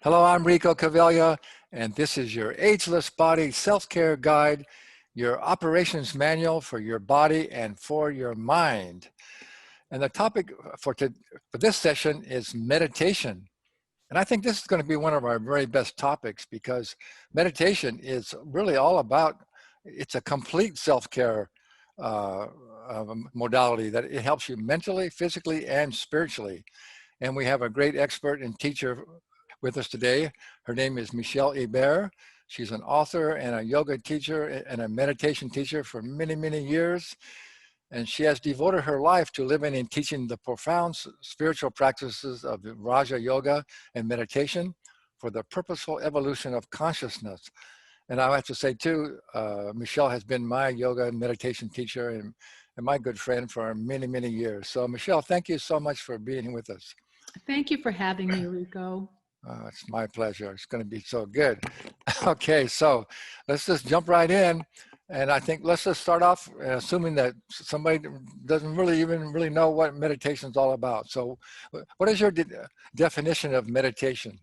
Hello, I'm Rico Cavella, and this is your Ageless Body Self-Care Guide, your operations manual for your body and for your mind. And the topic for this session is meditation. And I think this is going to be one of our very best topics because meditation is really all about, it's a complete self-care modality that it helps you mentally, physically, and spiritually. And we have a great expert and teacher with us today. Her name is Michelle Hebert. She's an author and a yoga teacher and a meditation teacher for many, many years. And she has devoted her life to living and teaching the profound spiritual practices of Raja Yoga and meditation for the purposeful evolution of consciousness. And I have to say too, Michelle has been my yoga and meditation teacher and my good friend for many, many years. So Michelle, thank you so much for being with us. Thank you for having me, Rico. It's my pleasure. It's going to be so good. Okay, so let's just jump right in. And I think let's just start off assuming that somebody doesn't really know what meditation is all about. So what is your definition of meditation?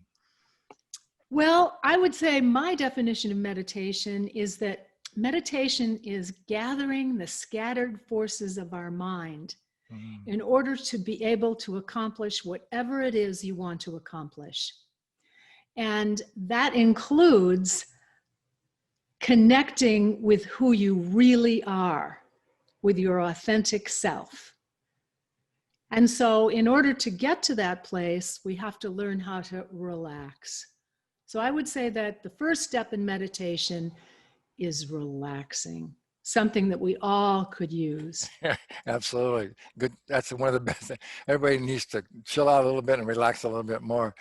Well, I would say my definition of meditation is that meditation is gathering the scattered forces of our mind in order to be able to accomplish whatever it is you want to accomplish. And that includes connecting with who you really are, with your authentic self. And so in order to get to that place, we have to learn how to relax. So I would say that the first step in meditation is relaxing, something that we all could use. Absolutely. Good. That's one of the best things. Everybody needs to chill out a little bit and relax a little bit more.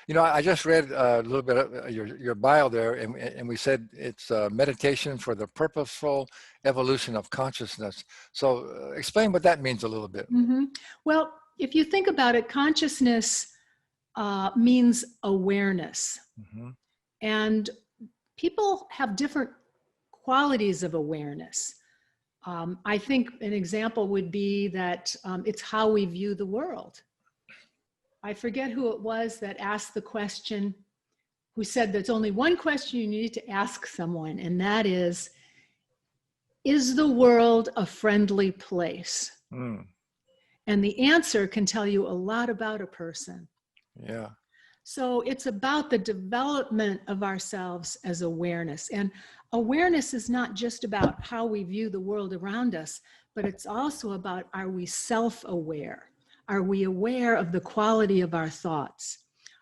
You know, I just read a little bit of your bio there, and we said it's meditation for the purposeful evolution of consciousness. So explain what that means a little bit. Well, if you think about it, consciousness means awareness. And people have different qualities of awareness. I think an example would be that it's how we view the world. I forget who it was that asked the question, who said there's only one question you need to ask someone, and that is the world a friendly place? And the answer can tell you a lot about a person. Yeah. So it's about the development of ourselves as awareness. And awareness is not just about how we view the world around us, but it's also about, are we self-aware? Are we aware of the quality of our thoughts?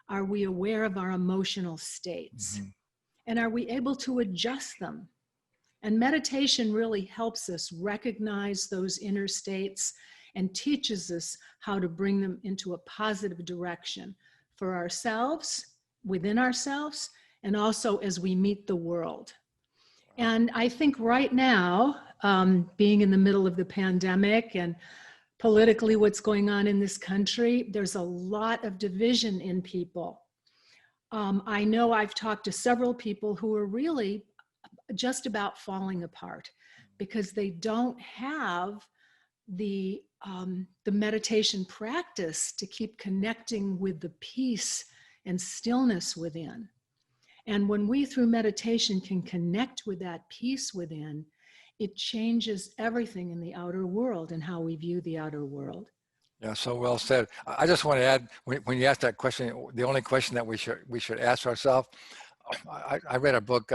Are we aware of our emotional states? And are we able to adjust them? And meditation really helps us recognize those inner states and teaches us how to bring them into a positive direction for ourselves, within ourselves, and also as we meet the world. And I think right now, being in the middle of the pandemic and politically what's going on in this country, there's a lot of division in people. I know I've talked to several people who are really just about falling apart because they don't have the meditation practice to keep connecting with the peace and stillness within. And when we, through meditation, can connect with that peace within, it changes everything in the outer world and how we view the outer world. Yeah, so well said. I just want to add, when you asked that question, the only question that we should ask ourselves, I read a book,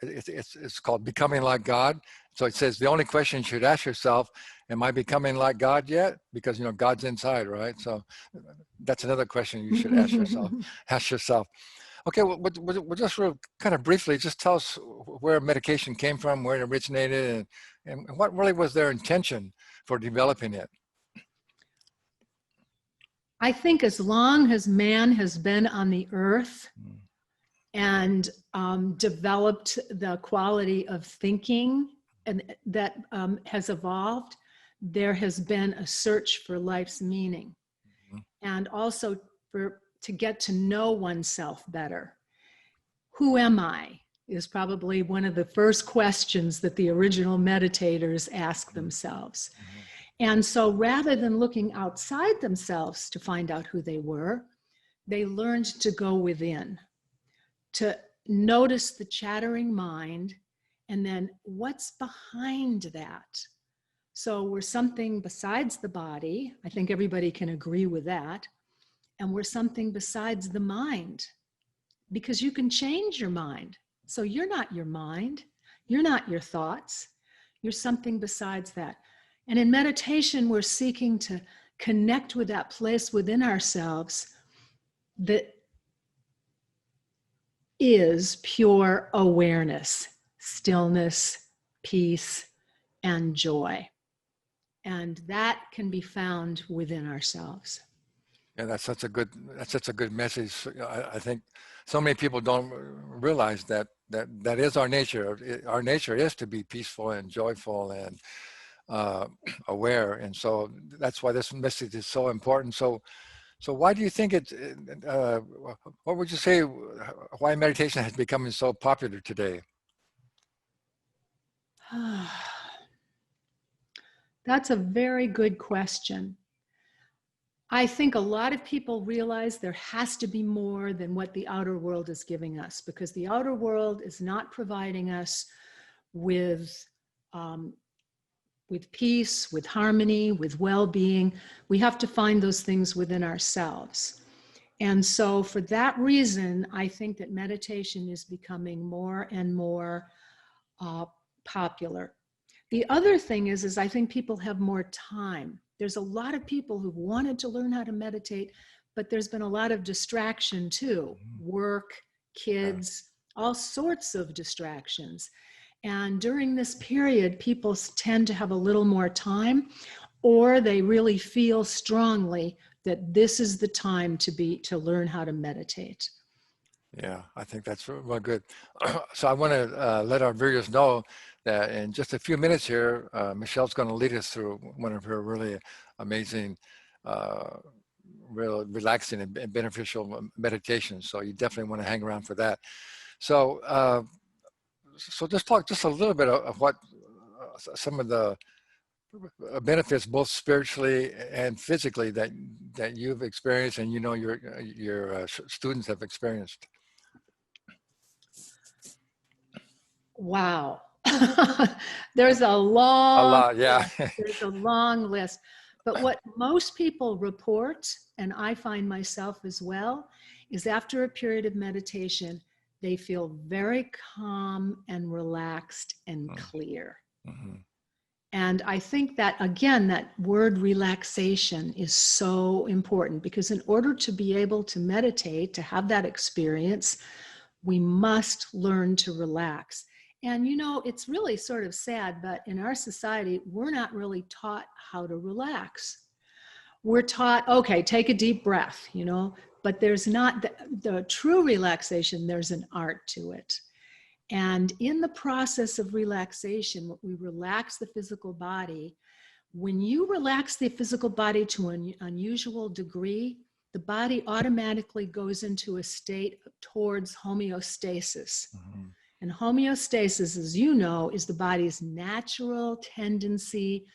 it's called Becoming Like God. So it says the only question you should ask yourself, am I becoming like God yet? Because, you know, God's inside, right? So that's another question you should ask yourself. Okay, we'll just kind of briefly just tell us where medication came from, where it originated, and what really was their intention for developing it. I think as long as man has been on the earth and developed the quality of thinking and that has evolved, there has been a search for life's meaning and also to get to know oneself better. Who am I is probably one of the first questions that the original meditators ask themselves. And so rather than looking outside themselves to find out who they were, they learned to go within, to notice the chattering mind, and then what's behind that. So we're something besides the body. I think everybody can agree with that. And we're something besides the mind, because you can change your mind. So you're not your mind. You're not your thoughts. You're something besides that. And in meditation, we're seeking to connect with that place within ourselves that is pure awareness, stillness, peace, and joy. And that can be found within ourselves. Yeah, that's such a good message. I think so many people don't realize that is our nature. Our nature is to be peaceful and joyful and aware, and so that's why this message is so important. So why do you think what would you say, why meditation has become so popular today? That's a very good question. I think a lot of people realize there has to be more than what the outer world is giving us, because the outer world is not providing us with peace, with harmony, with well-being. We have to find those things within ourselves. And so for that reason, I think that meditation is becoming more and more popular. The other thing is I think people have more time. There's a lot of people who've wanted to learn how to meditate, but there's been a lot of distraction too. Work, kids, all sorts of distractions. And during this period, people tend to have a little more time, or they really feel strongly that this is the time to learn how to meditate. Yeah, I think that's real good. So I want to let our viewers know that in just a few minutes here, Michelle's going to lead us through one of her really amazing, real relaxing and beneficial meditations. So you definitely want to hang around for that. So, so just talk just a little bit of what some of the benefits, both spiritually and physically, that you've experienced, and you know your students have experienced. Wow. There's a long Yeah. there's a long list. But what most people report, and I find myself as well, is after a period of meditation, they feel very calm and relaxed and clear. Mm-hmm. And I think that, again, that word relaxation is so important, because in order to be able to meditate, to have that experience, we must learn to relax. And you know, it's really sort of sad, but in our society, we're not really taught how to relax. We're taught, okay, take a deep breath, you know, but there's not the true relaxation, there's an art to it. And in the process of relaxation, we relax the physical body. When you relax the physical body to an unusual degree, the body automatically goes into a state towards homeostasis. Mm-hmm. And homeostasis, as you know, is the body's natural tendency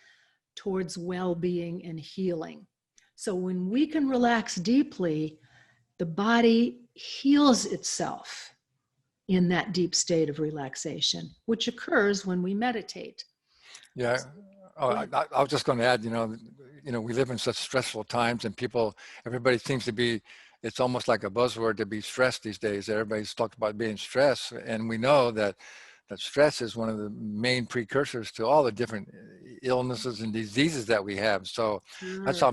towards well-being and healing. So when we can relax deeply, the body heals itself in that deep state of relaxation, which occurs when we meditate. Yeah. Oh, I was just going to add, you know, we live in such stressful times, and everybody seems to be, it's almost like a buzzword to be stressed these days. Everybody's talked about being stressed, and we know that stress is one of the main precursors to all the different illnesses and diseases that we have. So that's how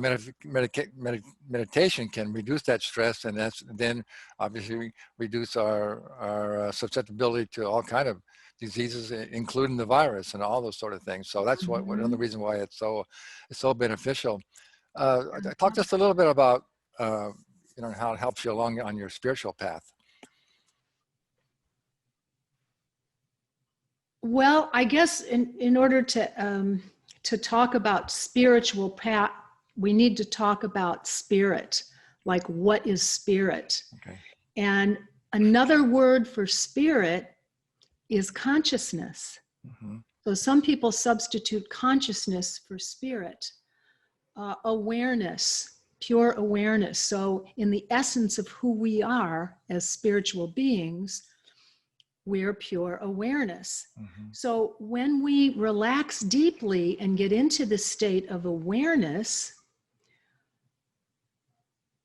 meditation can reduce that stress, and that's then obviously reduce our susceptibility to all kind of diseases, including the virus and all those sort of things. So that's another reason why it's so beneficial. Talk just a little bit about you know, how it helps you along on your spiritual path. Well, I guess in order to talk about spiritual path, we need to talk about spirit. Like, what is spirit? Okay. And another word for spirit is consciousness. Mm-hmm. So some people substitute consciousness for spirit. Awareness, pure awareness. So in the essence of who we are as spiritual beings, we're pure awareness. Mm-hmm. So when we relax deeply and get into the state of awareness,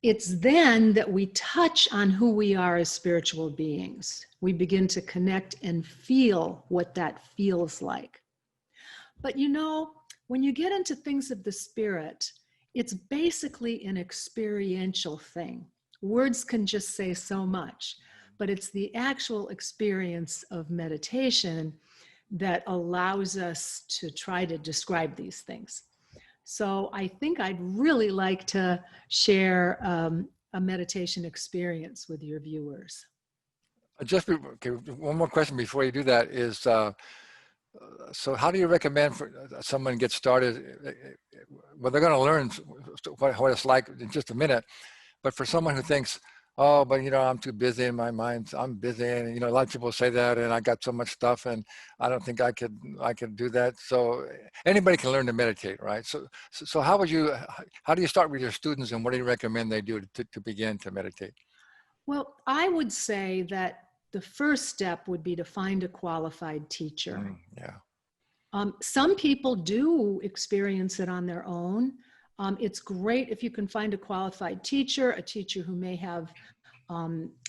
it's then that we touch on who we are as spiritual beings. We begin to connect and feel what that feels like. But you know, when you get into things of the spirit, it's basically an experiential thing. Words can just say so much, but it's the actual experience of meditation that allows us to try to describe these things. So I think I'd really like to share a meditation experience with your viewers. Okay, one more question before you do that is, so how do you recommend for someone get started? Well, they're going to learn what it's like in just a minute, but for someone who thinks, oh, but you know, I'm too busy in my mind. I'm busy, and you know, a lot of people say that, and I got so much stuff, and I don't think I could do that. So anybody can learn to meditate, right? So how do you start with your students, and what do you recommend they do to begin to meditate? Well, I would say that the first step would be to find a qualified teacher. Yeah. Some people do experience it on their own. It's great if you can find a qualified teacher, a teacher who may have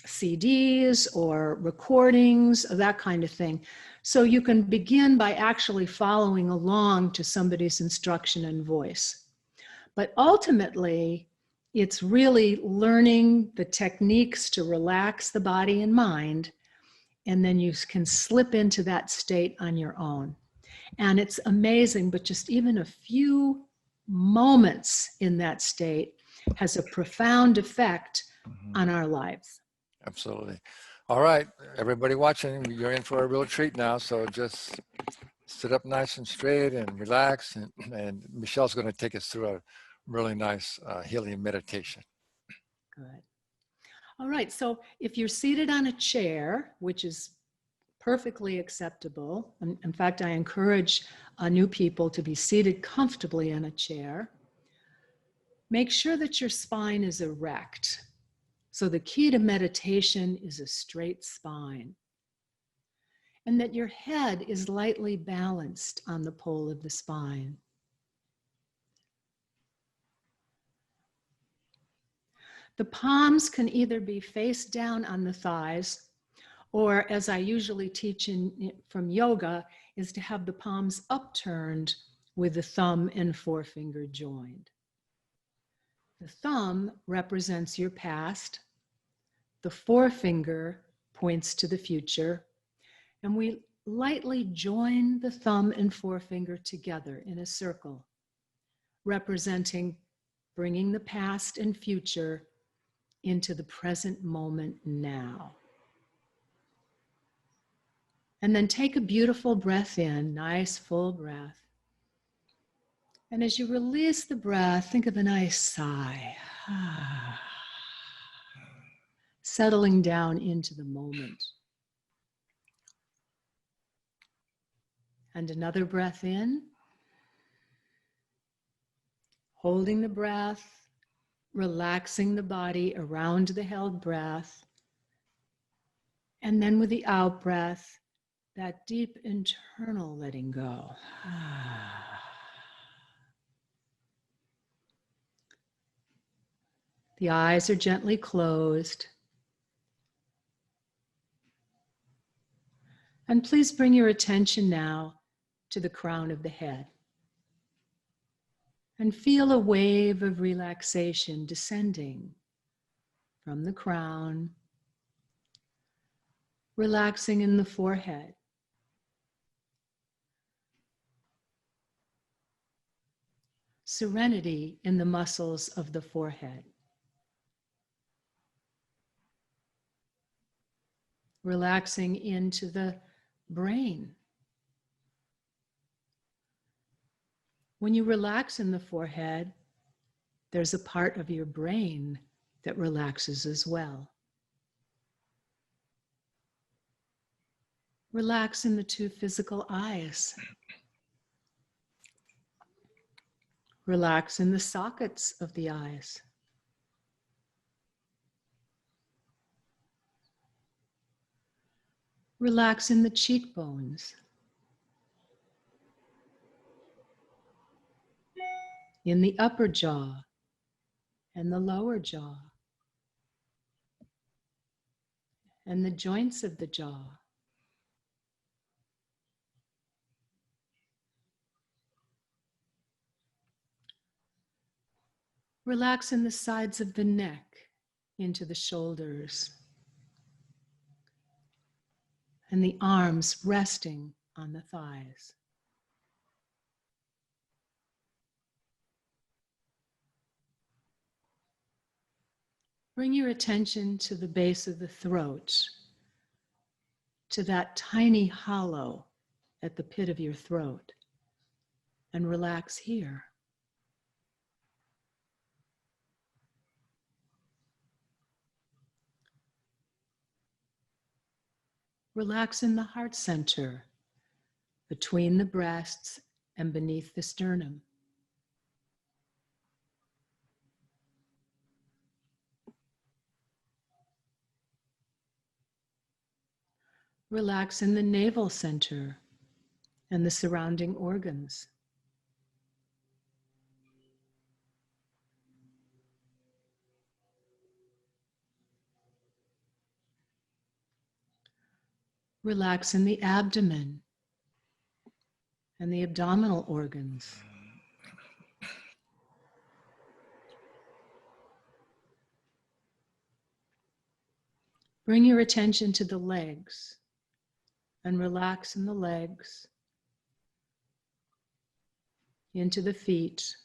CDs or recordings, that kind of thing. So you can begin by actually following along to somebody's instruction and voice. But ultimately, it's really learning the techniques to relax the body and mind, and then you can slip into that state on your own. And it's amazing, but just even a few moments in that state has a profound effect on our lives. Absolutely. All right, everybody watching, you're in for a real treat now. So just sit up nice and straight and relax. And Michelle's going to take us through a really nice healing meditation. Good. All right, so if you're seated on a chair, which is perfectly acceptable, in fact, I encourage new people to be seated comfortably in a chair, make sure that your spine is erect. So the key to meditation is a straight spine, and that your head is lightly balanced on the pole of the spine. The palms can either be face down on the thighs, or as I usually teach from yoga, is to have the palms upturned with the thumb and forefinger joined. The thumb represents your past, the forefinger points to the future, and we lightly join the thumb and forefinger together in a circle, representing bringing the past and future into the present moment now. And then take a beautiful breath in, nice full breath. And as you release the breath, think of a nice sigh. Settling down into the moment. And another breath in. Holding the breath, relaxing the body around the held breath. And then with the out breath, that deep internal letting go. The eyes are gently closed. And please bring your attention now to the crown of the head. And feel a wave of relaxation descending from the crown, relaxing in the forehead. Serenity in the muscles of the forehead. Relaxing into the brain. When you relax in the forehead, there's a part of your brain that relaxes as well. Relax in the two physical eyes. Relax in the sockets of the eyes. Relax in the cheekbones, in the upper jaw and the lower jaw, and the joints of the jaw. Relax in the sides of the neck, into the shoulders, and the arms resting on the thighs. Bring your attention to the base of the throat, to that tiny hollow at the pit of your throat, and relax here. Relax in the heart center, between the breasts and beneath the sternum. Relax in the navel center and the surrounding organs. Relax in the abdomen and the abdominal organs. Bring your attention to the legs and relax in the legs, into the feet,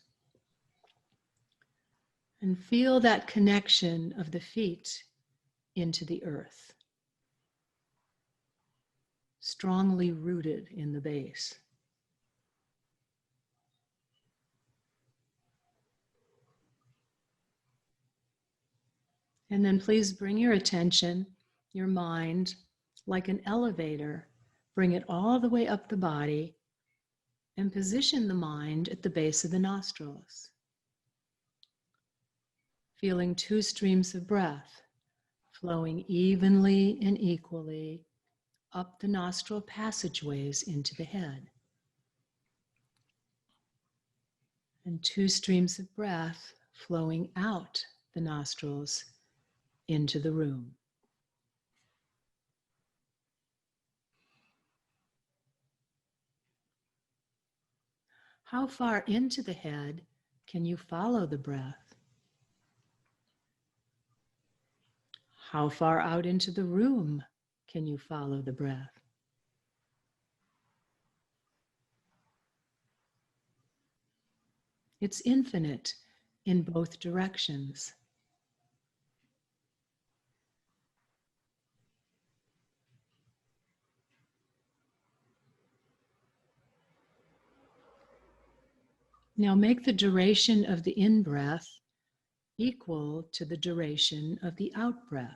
and feel that connection of the feet into the earth, strongly rooted in the base. And then please bring your attention, your mind, like an elevator, bring it all the way up the body and position the mind at the base of the nostrils. Feeling 2 streams of breath flowing evenly and equally up the nostril passageways into the head. And 2 streams of breath flowing out the nostrils into the room. How far into the head can you follow the breath? How far out into the room can you follow the breath? It's infinite in both directions. Now make the duration of the in-breath equal to the duration of the out-breath.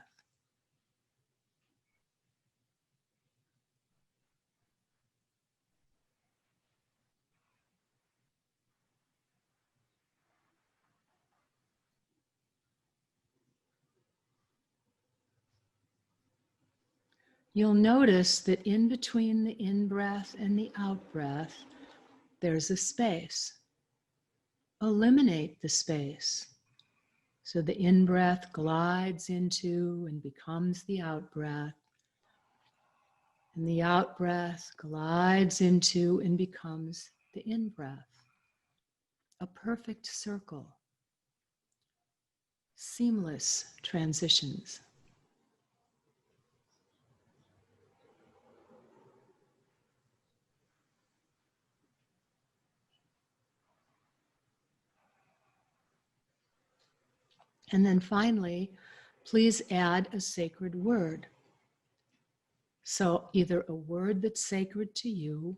You'll notice that in between the in-breath and the out-breath, there's a space. Eliminate the space. So the in-breath glides into and becomes the out-breath. And the out-breath glides into and becomes the in-breath. A perfect circle. Seamless transitions. And then finally, please add a sacred word. So either a word that's sacred to you,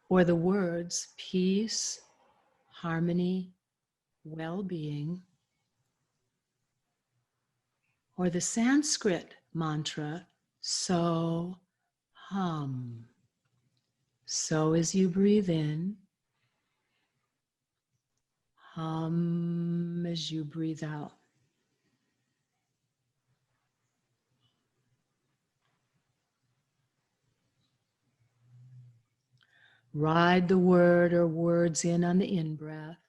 or the words peace, harmony, well-being, or the Sanskrit mantra, so hum. So as you breathe in, hum as you breathe out. Ride the word or words in on the in-breath.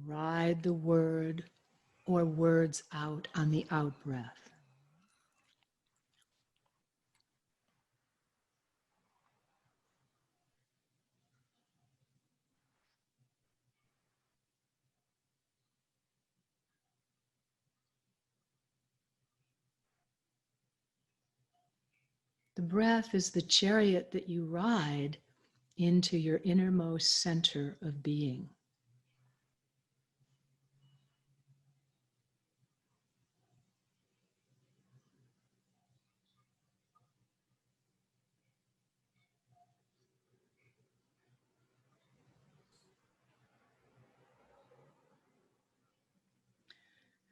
Ride the word or words out on the out-breath. The breath is the chariot that you ride into your innermost center of being.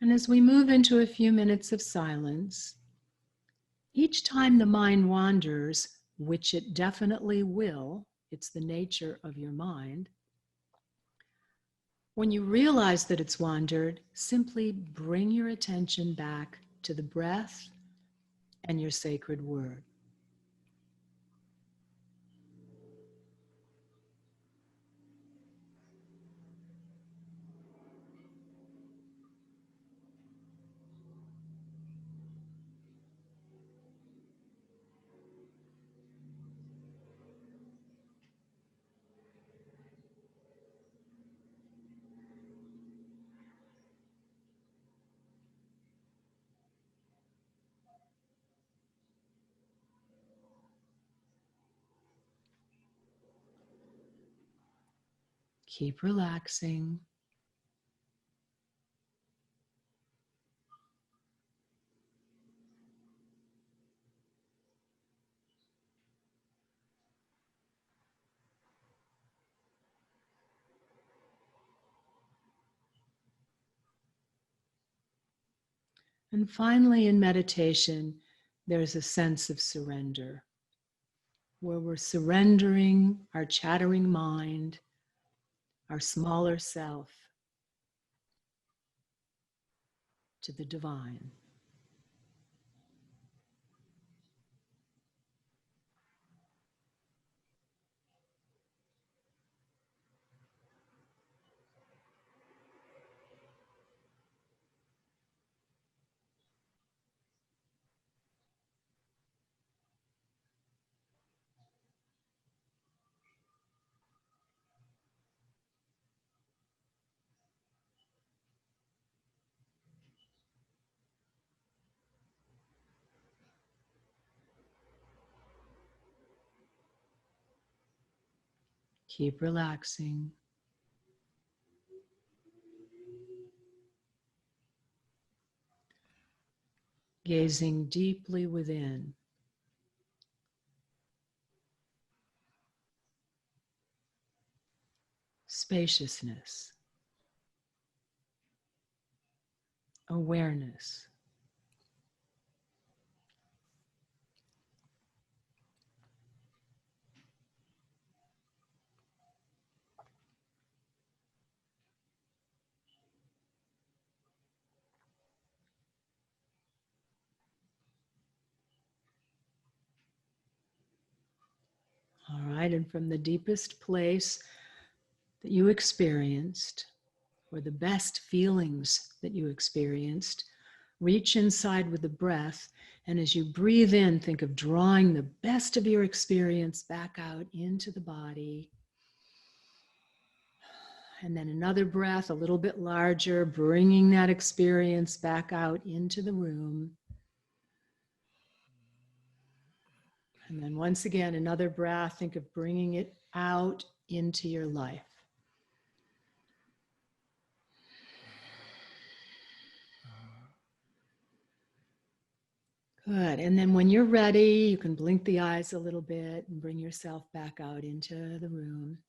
And as we move into a few minutes of silence, each time the mind wanders, which it definitely will, it's the nature of your mind, when you realize that it's wandered, simply bring your attention back to the breath and your sacred word. Keep relaxing. And finally, in meditation, there's a sense of surrender, where we're surrendering our chattering mind, our smaller self, to the divine. Keep relaxing. Gazing deeply within. Spaciousness. Awareness. All right, and from the deepest place that you experienced, or the best feelings that you experienced, reach inside with the breath. And as you breathe in, think of drawing the best of your experience back out into the body. And then another breath, a little bit larger, bringing that experience back out into the room. And then once again, another breath, think of bringing it out into your life. Good. And then when you're ready, you can blink the eyes a little bit and bring yourself back out into the room.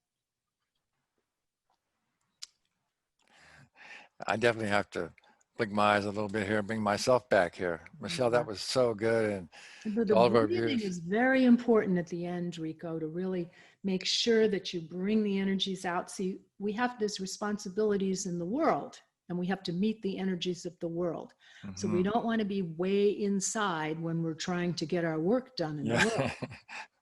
I definitely have to blink my eyes a little bit here, bring myself back here. Michelle, that was so good. And But to the all of our breathing viewers. is very important at the end, Rico, to really make sure that you bring the energies out. See, we have these responsibilities in the world, and we have to meet the energies of the world. So we don't want to be way inside when we're trying to get our work done in the world.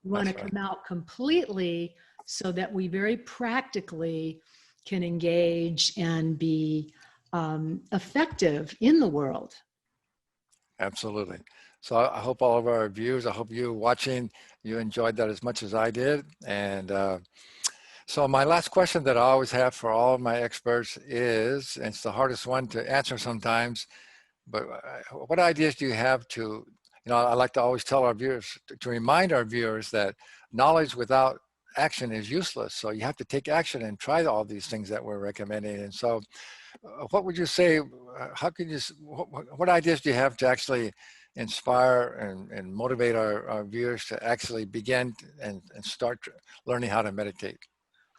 We want to That's right. come out completely so that we very practically can engage and be effective in the world. Absolutely. So I hope all of our viewers, I hope you watching, you enjoyed that as much as I did. And so my last question that I always have for all of my experts is, and it's the hardest one to answer sometimes, but what ideas do you have to, I like to always tell our viewers, to remind our viewers that knowledge without action is useless. So you have to take action and try all these things that we're recommending. And so what would you say, how could you, what ideas do you have to actually inspire and motivate our viewers to actually begin and start learning how to meditate?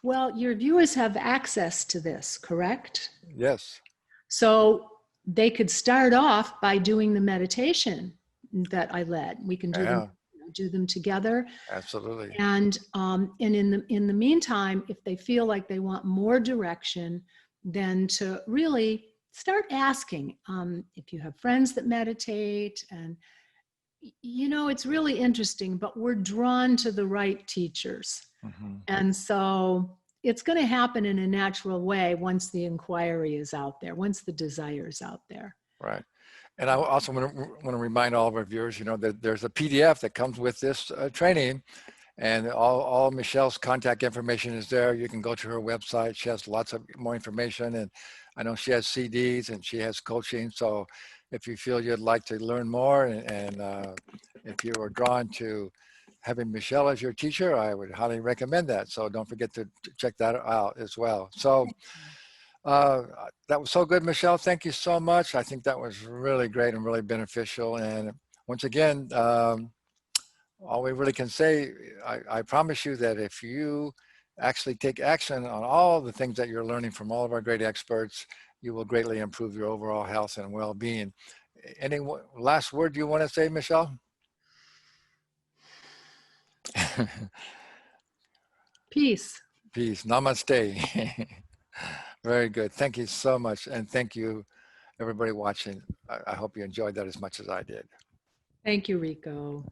Well, your viewers have access to this, correct? Yes, So they could start off by doing the meditation that I led. We can yeah, do them together. absolutely. And in the meantime, if they feel like they want more direction, then to really start asking if you have friends that meditate. And it's really interesting, but we're drawn to the right teachers. Hmm. And so it's going to happen in a natural way once the inquiry is out there, once the desire is out there. Right. And I also want to remind all of our viewers, that there's a PDF that comes with this training, and all Michelle's contact information is there. You can go to her website. She has lots of more information, and I know she has CDs and she has coaching. So if you feel you'd like to learn more, and if you are drawn to having Michelle as your teacher, I would highly recommend that. So don't forget to check that out as well. So that was so good, Michelle. Thank you so much. I think that was really great and really beneficial. And once again, all we really can say, I promise you that if you actually take action on all the things that you're learning from all of our great experts, you will greatly improve your overall health and well-being. Any last word you want to say, Michelle? Peace. Peace. Namaste. Very good. Thank you so much. And thank you, everybody watching. I hope you enjoyed that as much as I did. Thank you, Rico.